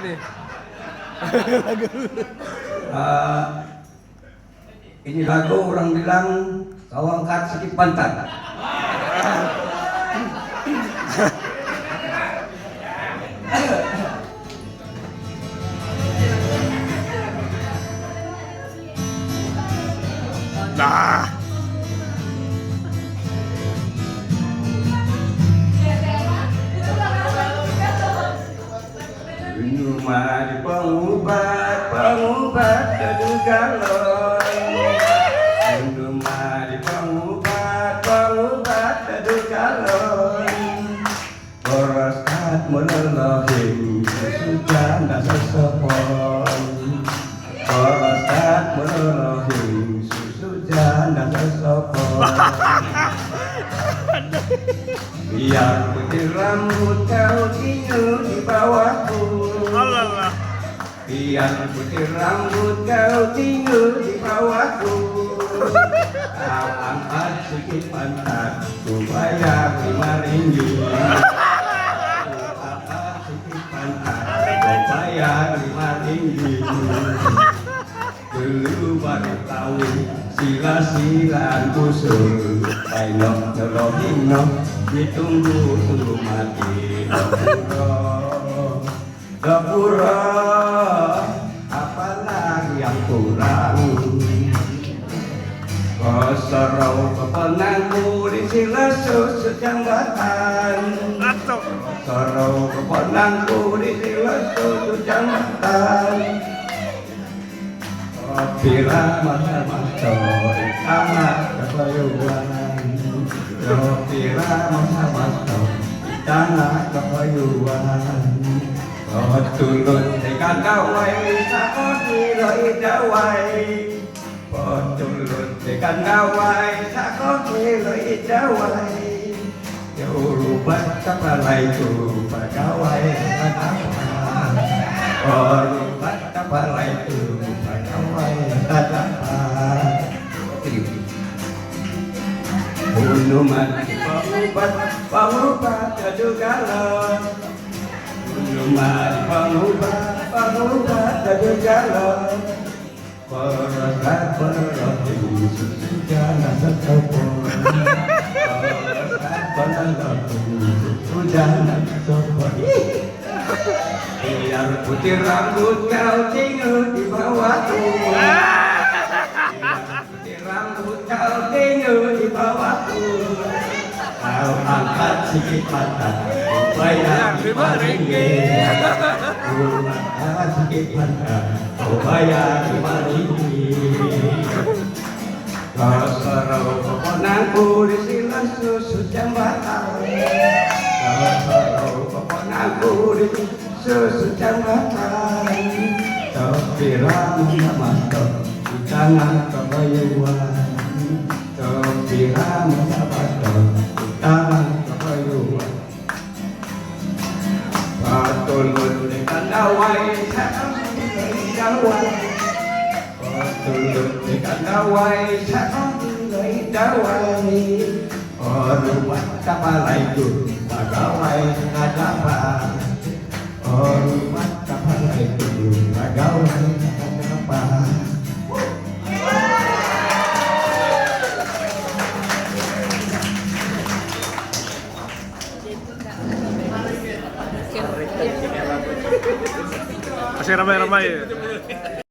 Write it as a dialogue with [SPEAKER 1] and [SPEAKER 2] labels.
[SPEAKER 1] nih?
[SPEAKER 2] Ini lagu orang bilang kawangkat sikit pantat.
[SPEAKER 1] Nah.
[SPEAKER 2] Rumah di pengubat teduh galon. Rumah di pengubat teduh galon. Korosat menolohin sesudah nasa sepon. Korosat menolohin sesudah nasa sepon. Biar putih rambut kau tinggal di bawahku. Biar putih rambut kau tinggal di bawahku. Kau angkat sedikit pantat, ku bayar 5 ringgit. Ku angkat sedikit pantat, ku bayar 5 ringgit. Dulu baru tahu sila-silaan usul. Bainok nyolohinok ditunggu mati. Dapura apalagi yang kurang. Kosorau keponangku di sila susu jambatan. Kosorau keponangku di sila susu jambatan. Bila masa-masa amat kepayuan. Bila masa-masa tanah kepayuan. Tulun tekan gawai sakot nilai dawai. Tulun tekan gawai sakot nilai dawai. Urubat kapalai tu pegawai tatapan. Urubat kapalai tu pegawai tatapan. Bunuman pengubat teduh galon. Rumah pengubat teduh galon. Korosat menolohin sesudah nasa sepon. Korosat menolohin sesudah nasa sepon. Biar putih rambut kau tinggal di bawahku. Biar putih rambut kau tinggal di bawahku. Kau angkat sedikit pantat, bayar 5 ringgit. Kau angkat sedikit pantat, kau bayar 5 ringgit. Kosorau keponangku di sila susu jambatan. Kosorau keponangku di susu jambatan. Topira masa-masa di tangan kepayuan. Topira masa-masa di tangan kepayuan. Patulun dekat dawai sakot nilai dawai. Patulun dekat dawai sakot nilai dawai. Rumah kapalai tu pegawai tatapan. Rumah kapalai tu pegawai tatapan.
[SPEAKER 1] Masih ramai-ramai.